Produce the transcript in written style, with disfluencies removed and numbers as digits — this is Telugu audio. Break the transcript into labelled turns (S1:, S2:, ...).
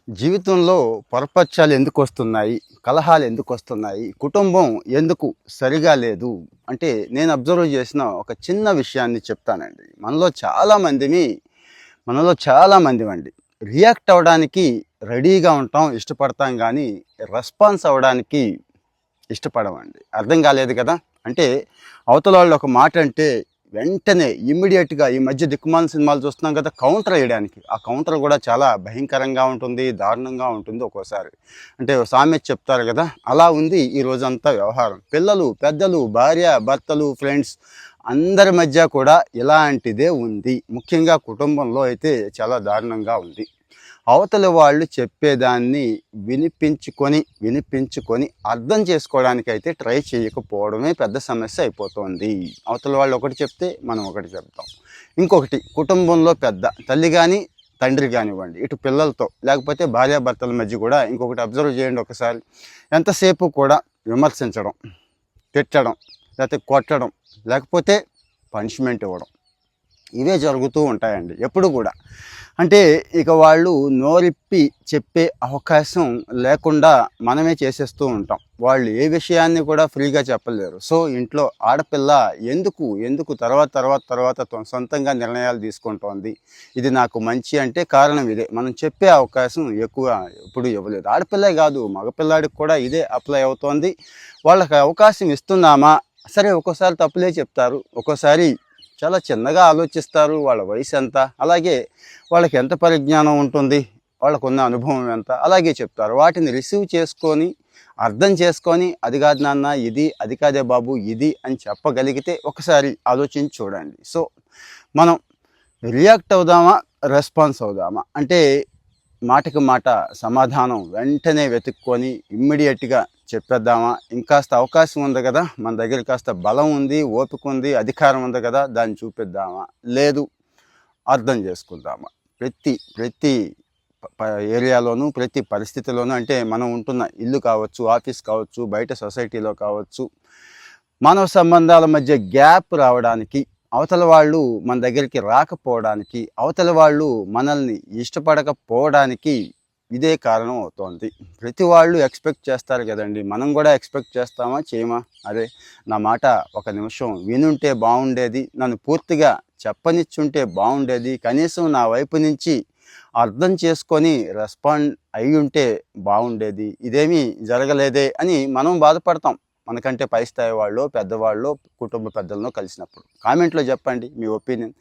S1: జీవితంలో పొరపచ్చాలు ఎందుకు వస్తున్నాయి, కలహాలు ఎందుకు వస్తున్నాయి, కుటుంబం ఎందుకు సరిగా లేదు అంటే నేను అబ్జర్వ్ చేసిన ఒక చిన్న విషయాన్ని చెప్తానండి. మనలో చాలా మంది అండి రియాక్ట్ అవ్వడానికి రెడీగా ఉంటాం, ఇష్టపడతాం, కానీ రెస్పాన్స్ అవ్వడానికి ఇష్టపడమండి. అర్థం కాలేదు కదా. అంటే అవతల వాళ్ళు ఒక మాట అంటే వెంటనే ఇమ్మీడియట్గా ఈ మధ్య దిక్కుమాల సినిమాలు చూస్తున్నాం కదా, కౌంటర్ వేయడానికి. ఆ కౌంటర్ కూడా చాలా భయంకరంగా ఉంటుంది, దారుణంగా ఉంటుంది ఒక్కోసారి. అంటే సామెత చెప్తారు కదా, అలా ఉంది ఈ రోజంతా వ్యవహారం. పిల్లలు, పెద్దలు, భార్య, భర్తలు, ఫ్రెండ్స్ అందరి మధ్య కూడా ఇలాంటిదే ఉంది. ముఖ్యంగా కుటుంబంలో అయితే చాలా దారుణంగా ఉంది. అవతల వాళ్ళు చెప్పేదాన్ని వినిపించుకొని అర్థం చేసుకోవడానికైతే ట్రై చేయకపోవడమే పెద్ద సమస్య అయిపోతుంది. అవతల వాళ్ళు ఒకటి చెప్తే మనం ఒకటి చెప్తాం. ఇంకొకటి, కుటుంబంలో పెద్ద తల్లి కానీ తండ్రి కానివ్వండి, ఇటు పిల్లలతో లేకపోతే భార్యాభర్తల మధ్య కూడా ఇంకొకటి అబ్జర్వ్ చేయండి ఒకసారి. ఎంతసేపు కూడా విమర్శించడం, తిట్టడం, లేకపోతే కొట్టడం, లేకపోతే పనిష్మెంట్ ఇవ్వడం, ఇవే జరుగుతూ ఉంటాయండి ఎప్పుడు కూడా. అంటే ఇక వాళ్ళు నోరిప్పి చెప్పే అవకాశం లేకుండా మనమే చేసేస్తూ ఉంటాం. వాళ్ళు ఏ విషయాన్ని కూడా ఫ్రీగా చెప్పలేరు. సో ఇంట్లో ఆడపిల్ల ఎందుకు తర్వాత సొంతంగా నిర్ణయాలు తీసుకుంటోంది, ఇది నాకు మంచి అంటే కారణం ఇదే. మనం చెప్పే అవకాశం ఎక్కువ ఎప్పుడు ఇవ్వలేదు. ఆడపిల్లే కాదు, మగపిల్లాడికి కూడా ఇదే అప్లై అవుతోంది. వాళ్ళకి అవకాశం ఇస్తున్నామా? సరే, ఒక్కోసారి తప్పులే చెప్తారు, ఒక్కోసారి చాలా చిన్నగా ఆలోచిస్తారు. వాళ్ళ వయసు ఎంత, అలాగే వాళ్ళకి ఎంత పరిజ్ఞానం ఉంటుంది, వాళ్ళకున్న అనుభవం ఎంత, అలాగే చెప్తారు. వాటిని రిసీవ్ చేసుకొని, అర్థం చేసుకొని, అది కాదు నాన్న ఇది, అది కాదే బాబు ఇది అని చెప్పగలిగితే ఒకసారి ఆలోచించి చూడండి. సో మనం రియాక్ట్ అవుదామా, రెస్పాన్స్ అవుదామా అంటే మాటకి మాట సమాధానం వెంటనే వెతుక్కొని ఇమ్మీడియట్గా చెప్పేద్దామా? ఇంకాస్త అవకాశం ఉంది కదా, మన దగ్గర కాస్త బలం ఉంది, ఓపిక ఉంది, అధికారం ఉంది కదా, దాన్ని చూపిద్దామా? లేదు, అర్థం చేసుకుందామా? ప్రతి ఏరియాలోనూ, ప్రతి పరిస్థితిలోనూ, అంటే మనం ఉంటున్న ఇల్లు కావచ్చు, ఆఫీస్ కావచ్చు, బయట సొసైటీలో కావచ్చు, మానవ సంబంధాల మధ్య గ్యాప్ రావడానికి, అవతల వాళ్ళు మన దగ్గరికి రాకపోవడానికి, అవతల వాళ్ళు మనల్ని ఇష్టపడకపోవడానికి ఇదే కారణం అవుతోంది. ప్రతి వాళ్ళు ఎక్స్పెక్ట్ చేస్తారు కదండి, మనం కూడా ఎక్స్పెక్ట్ చేస్తామా, చేయమా? అరే, నా మాట ఒక నిమిషం వినుంటే బాగుండేది, నన్ను పూర్తిగా చెప్పనిచ్చుంటే బాగుండేది, కనీసం నా వైపు నుంచి అర్థం చేసుకొని రెస్పాండ్ అయి ఉంటే బాగుండేది, ఇదేమీ జరగలేదే అని మనం బాధపడతాం. మనకంటే పై స్థాయి వాళ్ళు, పెద్దవాళ్ళు, కుటుంబ పెద్దలను కలిసినప్పుడు. కామెంట్లో చెప్పండి మీ ఒపీనియన్.